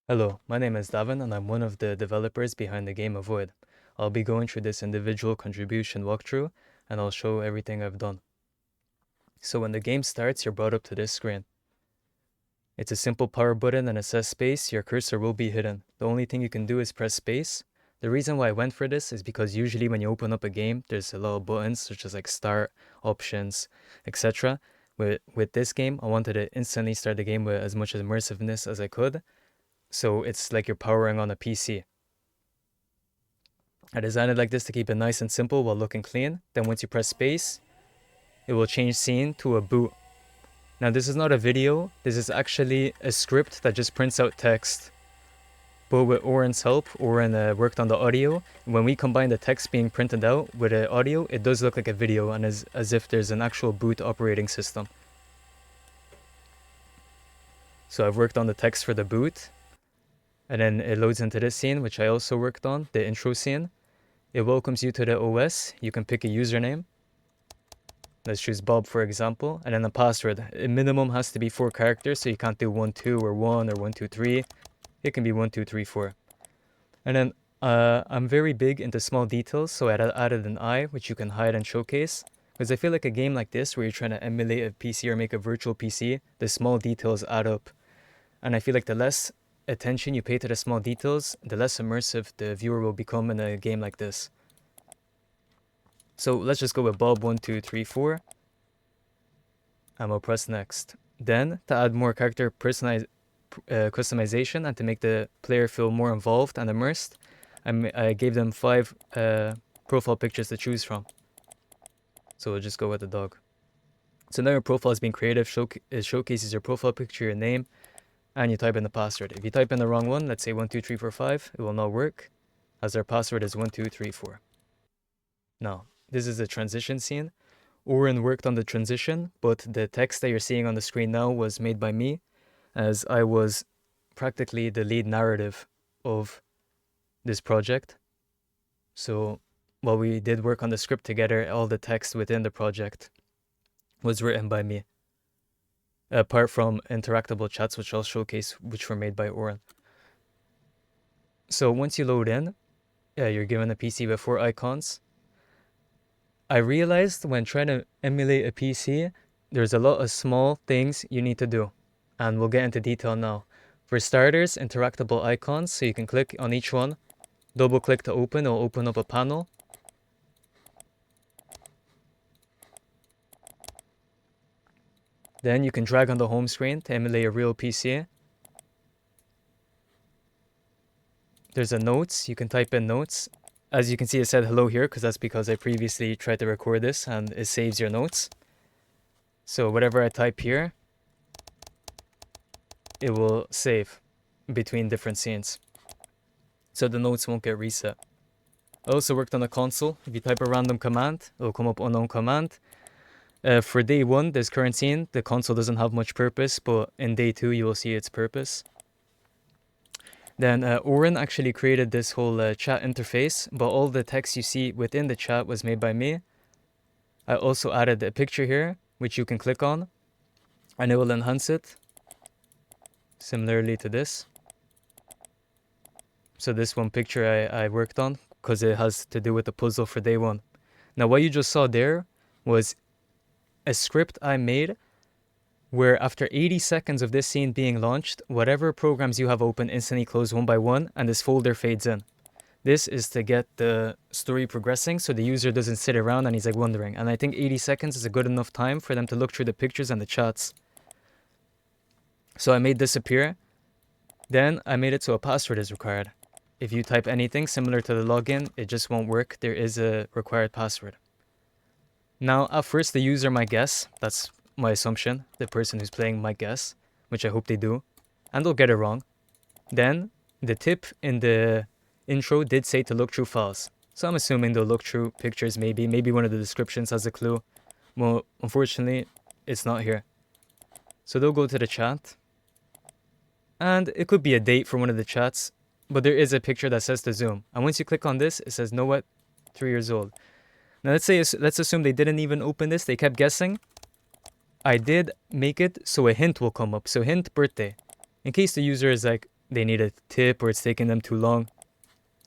Hello, my name is Davin and I'm one of the developers behind the game Avoid. I'll be going through this individual contribution walkthrough and I'll show everything I've done. So when the game starts, you're brought up to this screen. It's a simple power button and it says space, your cursor will be hidden. The only thing you can do is press space. The reason why I went for this is because usually when you open up a game, there's a lot of buttons such as like start, options, etc. With this game, I wanted to instantly start the game with as much immersiveness as I could. So it's like you're powering on a PC. I designed it like this to keep it nice and simple while looking clean. Then once you press space, it will change scene to a boot. Now this is not a video, this is actually a script that just prints out text. But with Oren's help, Oren worked on the audio. When we combine the text being printed out with the audio, it does look like a video and as if there's an actual boot operating system. So I've worked on the text for the boot. And then it loads into this scene, which I also worked on, the intro scene. It welcomes you to the OS. You can pick a username. Let's choose Bob, for example. And then a password. A minimum has to be 4 characters, so you can't do 1, 2, or 1, or 1, 2, 3. It can be 1, 2, 3, 4. And then I'm very big into small details, so I added an eye, which you can hide and showcase. Because I feel like a game like this, where you're trying to emulate a PC or make a virtual PC, the small details add up. And I feel like the less attention you pay to the small details, the less immersive the viewer will become in a game like this. So let's just go with Bob 1, 2, 3, 4. And we'll press next. Then, to add more character customization and to make the player feel more involved and immersed, I gave them 5 profile pictures to choose from. So we'll just go with the dog. So now your profile is being creative, it showcases your profile picture, your name, and you type in the password. If you type in the wrong one, let's say 1, 2, 3, 4, 5, it will not work, as our password is 1, 2, 3, 4. Now, this is a transition scene. Oren worked on the transition, but the text that you're seeing on the screen now was made by me, as I was practically the lead narrative of this project. So while we did work on the script together, all the text within the project was written by me. Apart from interactable chats, which I'll showcase, which were made by Oren. So once you load in, you're given a PC with 4 icons. I realized when trying to emulate a PC, there's a lot of small things you need to do. And we'll get into detail now. For starters, interactable icons, so you can click on each one. Double click to open, it'll open up a panel. Then you can drag on the home screen to emulate a real PC. There's a notes, you can type in notes. As you can see, it said hello here, because that's because I previously tried to record this and it saves your notes. So whatever I type here, it will save between different scenes. So the notes won't get reset. I also worked on the console. If you type a random command, it will come up unknown command. For day 1, this current scene, the console doesn't have much purpose, but in day 2, you will see its purpose. Then Oren actually created this whole chat interface, but all the text you see within the chat was made by me. I also added a picture here, which you can click on, and it will enhance it, similarly to this. So this one picture I worked on, because it has to do with the puzzle for day 1. Now what you just saw there was a script I made where after 80 seconds of this scene being launched, whatever programs you have open instantly close one by one and this folder fades in. This is to get the story progressing so the user doesn't sit around and he's like wondering. And I think 80 seconds is a good enough time for them to look through the pictures and the chats. So I made this appear. Then I made it so a password is required. If you type anything similar to the login, it just won't work. There is a required password. Now, at first, the user might guess. That's my assumption. The person who's playing might guess, which I hope they do. And they'll get it wrong. Then, the tip in the intro did say to look through files. So I'm assuming they'll look through pictures maybe. Maybe one of the descriptions has a clue. Well, unfortunately, it's not here. So they'll go to the chat. And it could be a date for one of the chats. But there is a picture that says to zoom. And once you click on this, it says, know what? 3 years old. Now let's assume they didn't even open this, they kept guessing. I did make it so a hint will come up. So hint birthday. In case the user is like, they need a tip or it's taking them too long.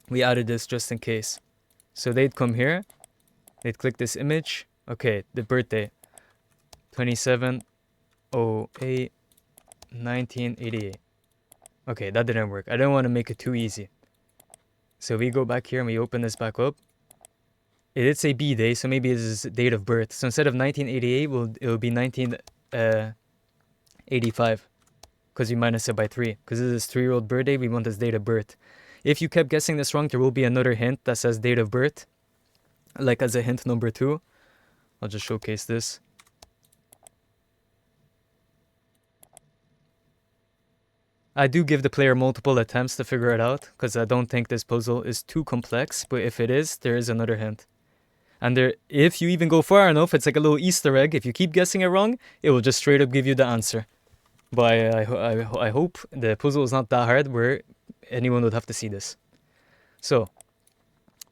We added this just in case. So they'd come here, they'd click this image. Okay, the birthday, 27/08/1988. Okay, that didn't work. I didn't want to make it too easy. So we go back here and we open this back up. It did say B day, so maybe this is date of birth. So instead of 1988, it'll be 1985. Because we minus it by 3. Because this is 3-year-old birthday, we want this date of birth. If you kept guessing this wrong, there will be another hint that says date of birth. Like as a hint number 2. I'll just showcase this. I do give the player multiple attempts to figure it out, because I don't think this puzzle is too complex, but if it is, there is another hint. And if you even go far enough, it's like a little Easter egg. If you keep guessing it wrong, it will just straight up give you the answer. But I hope the puzzle is not that hard where anyone would have to see this. So,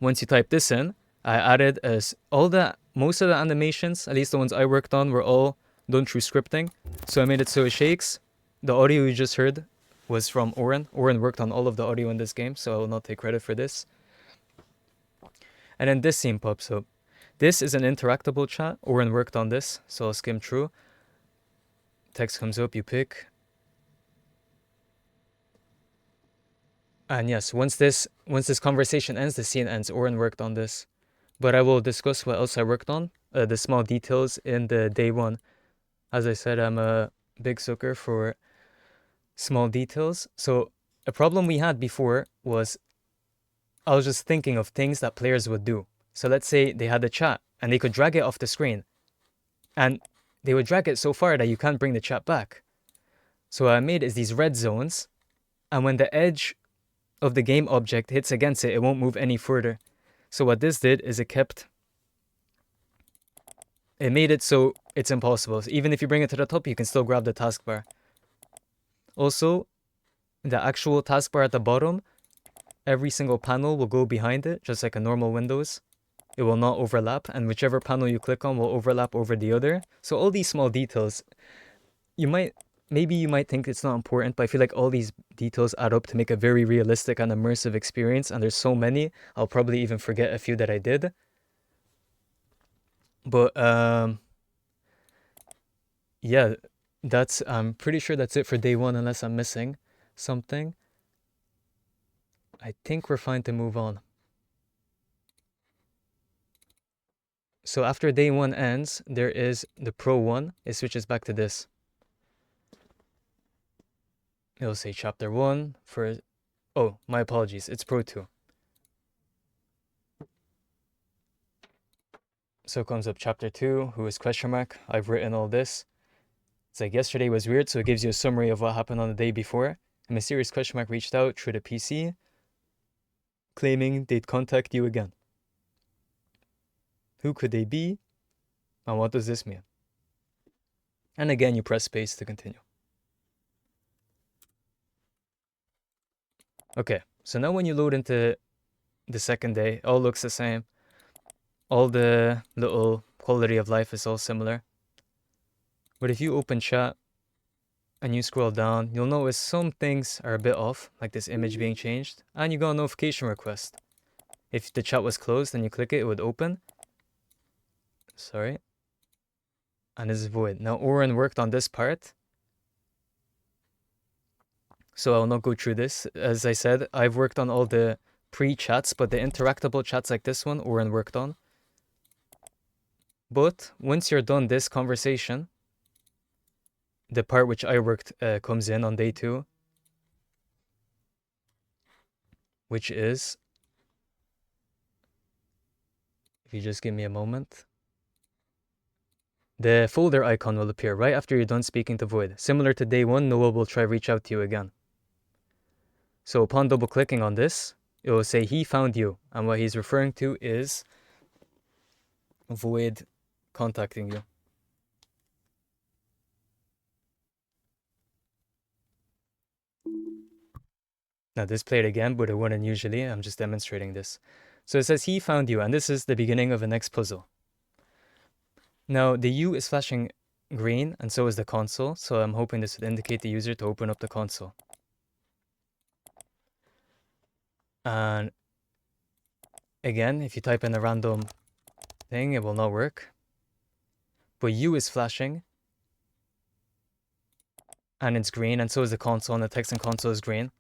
once you type this in, I added most of the animations, at least the ones I worked on, were all done through scripting. So I made it so it shakes. The audio you just heard was from Oren. Oren worked on all of the audio in this game, so I will not take credit for this. And then this scene pops up. This is an interactable chat. Oren worked on this, so I'll skim through. Text comes up, you pick. And yes, once this conversation ends, the scene ends. Oren worked on this. But I will discuss what else I worked on, the small details in the day one. As I said, I'm a big sucker for small details. So a problem we had before was I was just thinking of things that players would do. So let's say they had a chat and they could drag it off the screen. And they would drag it so far that you can't bring the chat back. So what I made is these red zones. And when the edge of the game object hits against it, it won't move any further. So what this did is it made it so it's impossible. So even if you bring it to the top, you can still grab the taskbar. Also, the actual taskbar at the bottom, every single panel will go behind it, just like a normal Windows. It will not overlap, and whichever panel you click on will overlap over the other. So all these small details, maybe you might think it's not important, but I feel like all these details add up to make a very realistic and immersive experience, and there's so many, I'll probably even forget a few that I did. But, yeah, I'm pretty sure that's it for day one, unless I'm missing something. I think we're fine to move on. So after day one ends, there is the Pro 1. It switches back to this. It'll say chapter 1 for... Oh, my apologies. It's Pro 2. So comes up chapter 2, who is question mark. I've written all this. It's like yesterday was weird, so it gives you a summary of what happened on the day before. A mysterious question mark reached out through the PC, claiming they'd contact you again. Who could they be? And what does this mean? And again, you press space to continue. Okay, so now when you load into the second day, it all looks the same. All the little quality of life is all similar. But if you open chat and you scroll down, you'll notice some things are a bit off, like this image being changed, and you got a notification request. If the chat was closed and you click it, it would open. Sorry. And this is void. Now Oren worked on this part, so I'll not go through this. As I said, I've worked on all the pre-chats, but the interactable chats like this one, Oren worked on. But once you're done this conversation, the part which I worked comes in on day 2, which is, if you just give me a moment, the folder icon will appear right after you're done speaking to Void. Similar to day 1, Noah will try reach out to you again. So upon double clicking on this, it will say he found you, and what he's referring to is Void contacting you. Now this played again, but it wouldn't usually. I'm just demonstrating this. So it says he found you, and this is the beginning of the next puzzle. Now the U is flashing green, and so is the console, so I'm hoping this would indicate the user to open up the console. And again, if you type in a random thing, it will not work. But U is flashing. And it's green, and so is the console, and the text in console is green.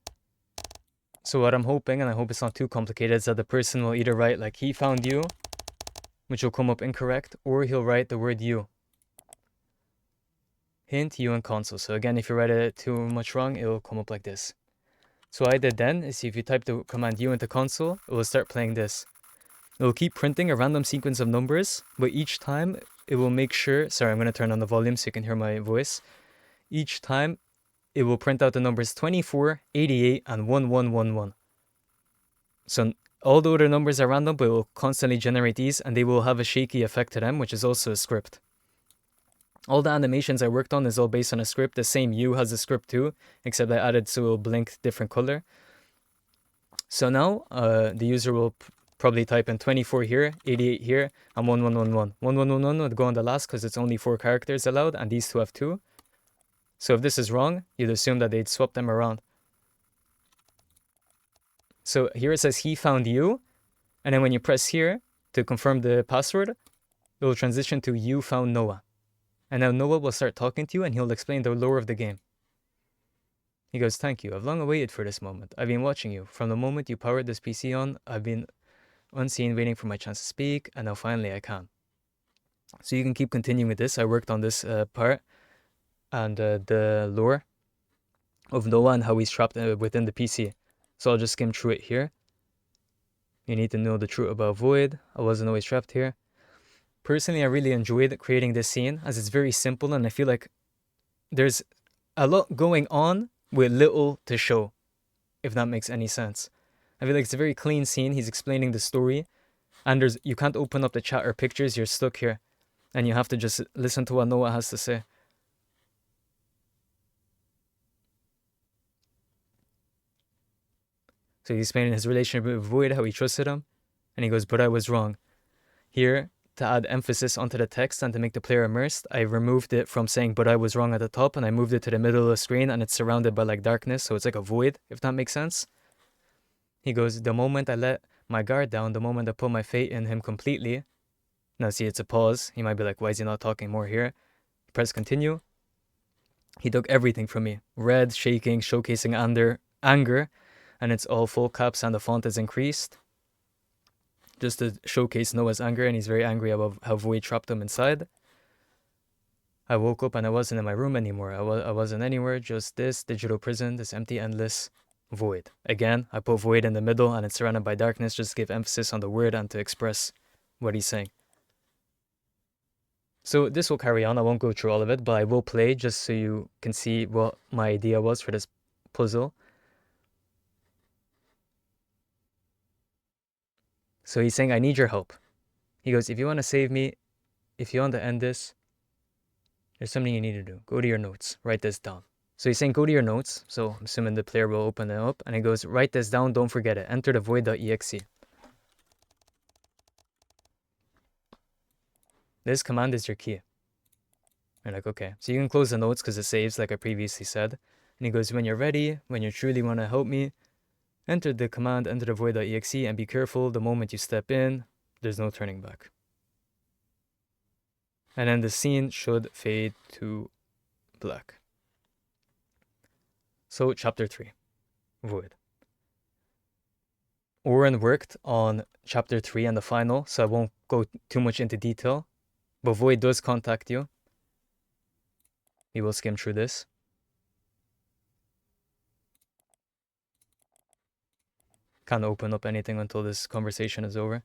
So what I'm hoping, and I hope it's not too complicated, is that the person will either write like he found you, which will come up incorrect, or he'll write the word you. Hint, you and console. So again, if you write it too much wrong, it will come up like this. So what I did then is if you type the command U into console, it will start playing this. It will keep printing a random sequence of numbers, but each time it will make sure, sorry, I'm going to turn on the volume so you can hear my voice. Each time it will print out the numbers 24, 88, and 1111. So all the other numbers are random, but it will constantly generate these, and they will have a shaky effect to them, which is also a script. All the animations I worked on is all based on a script. The same U has a script too, except I added so it will blink different color. So now the user will probably type in 24 here, 88 here, and 1111. 1111 would go on the last because it's only 4 characters allowed, and these two have 2. So if this is wrong, you'd assume that they'd swap them around. So here it says he found you, and then when you press here to confirm the password, it will transition to you found Noah. And now Noah will start talking to you, and he'll explain the lore of the game. He goes, "Thank you. I've long awaited for this moment. I've been watching you. From the moment you powered this PC on, I've been unseen waiting for my chance to speak, and now finally I can." So you can keep continuing with this. I worked on this part and the lore of Noah and how he's trapped within the PC. So I'll just skim through it here. You need to know the truth about Void. I wasn't always trapped here. Personally, I really enjoyed creating this scene as it's very simple, and I feel like there's a lot going on with little to show, if that makes any sense. I feel like it's a very clean scene. He's explaining the story, and you can't open up the chat or pictures. You're stuck here, and you have to just listen to what Noah has to say. So he's explaining his relationship with Void, how he trusted him, and he goes, "But I was wrong." Here, to add emphasis onto the text and to make the player immersed, I removed it from saying "but I was wrong" at the top, and I moved it to the middle of the screen, and it's surrounded by like darkness, so it's like a void, if that makes sense. He goes, "The moment I let my guard down, the moment I put my faith in him completely." Now see, it's a pause. He might be like, "Why is he not talking more here?" Press continue. "He took everything from me. Red, shaking, showcasing anger, and it's all full caps and the font is increased, just to showcase Noah's anger, and he's very angry about how Void trapped him inside. "I woke up and I wasn't in my room anymore. I wasn't anywhere, just this digital prison, this empty, endless void." Again, I put void in the middle, and it's surrounded by darkness, just to give emphasis on the word and to express what he's saying. So this will carry on. I won't go through all of it, but I will play just so you can see what my idea was for this puzzle. So he's saying, "I need your help." He goes, "If you want to save me, if you want to end this, there's something you need to do. Go to your notes. Write this down." So he's saying, "Go to your notes." So I'm assuming the player will open it up. And he goes, "Write this down. Don't forget it. Enter the void.exe. This command is your key." You're like, okay. So you can close the notes because it saves, like I previously said. And he goes, "When you're ready, when you truly want to help me, enter the command, enter the void.exe, and be careful. The moment you step in, there's no turning back." And then the scene should fade to black. So chapter 3, Void. Oren worked on chapter 3 and the final, so I won't go too much into detail. But Void does contact you. We will skim through this. Can't open up anything until this conversation is over.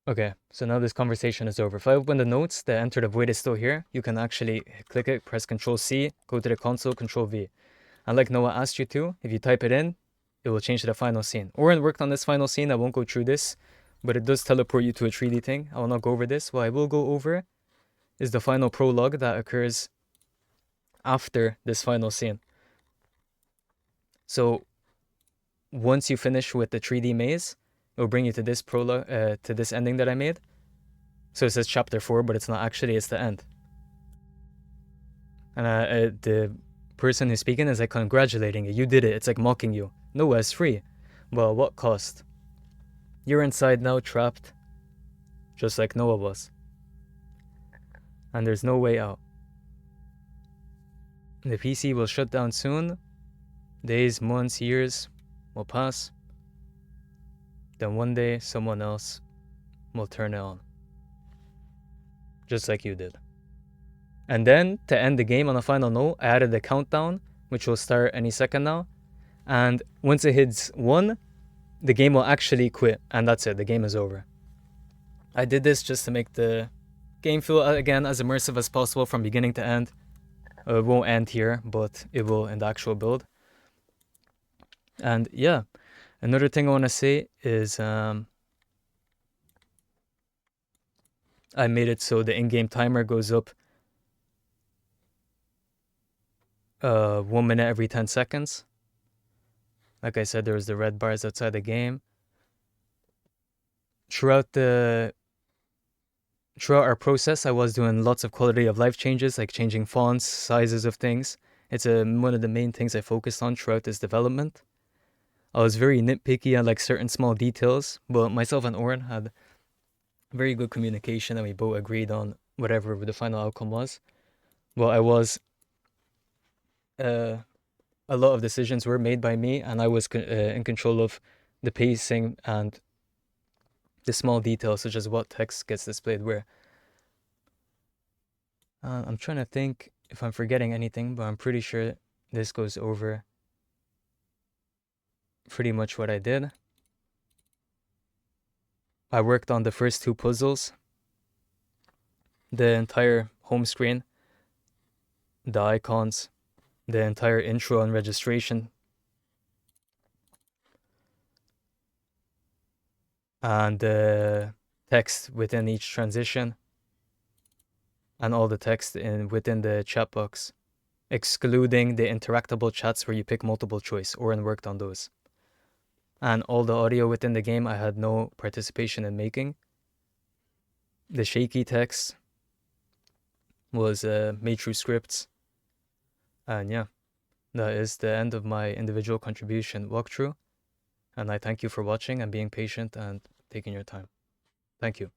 Okay, so now this conversation is over. If I open the notes, the enter the void is still here. You can actually click it, press Control C, go to the console, Control V. And like Noah asked you to, if you type it in, it will change to the final scene. Oren worked on this final scene. I won't go through this, but it does teleport you to a 3D thing. I will not go over this. What I will go over is the final prologue that occurs after this final scene. So once you finish with the 3D maze, it will bring you to this prologue, to this ending that I made. So it says chapter 4, but it's not actually, it's the end. And the person who's speaking is like congratulating you. You did it. It's like mocking you. No, it's free. Well, what cost? You're inside now, trapped, just like Noah was. And there's no way out. The PC will shut down soon. Days, months, years will pass. Then one day, someone else will turn it on. Just like you did. And then, to end the game on a final note, I added a countdown, which will start any second now. And once it hits 1, the game will actually quit. And that's it, the game is over. I did this just to make the game feel, again, as immersive as possible from beginning to end. It won't end here, but it will in the actual build. And yeah, another thing I want to say is I made it so the in-game timer goes up 1 minute every 10 seconds. Like I said, there was the red bars outside the game. Throughout our process, I was doing lots of quality of life changes, like changing fonts, sizes of things. It's one of the main things I focused on throughout this development. I was very nitpicky on like certain small details, but myself and Oren had very good communication and we both agreed on whatever the final outcome was. Well, a lot of decisions were made by me, and I was in control of the pacing and the small details, such as what text gets displayed where. I'm trying to think if I'm forgetting anything, but I'm pretty sure this goes over pretty much what I did. I worked on the first 2 puzzles, the entire home screen, the icons, the entire intro and registration, and the text within each transition, and all the text within the chat box, excluding the interactable chats where you pick multiple choice. Oren worked on those. And all the audio within the game I had no participation in making. The shaky text was made through scripts. And yeah, that is the end of my individual contribution walkthrough. And I thank you for watching and being patient and taking your time. Thank you.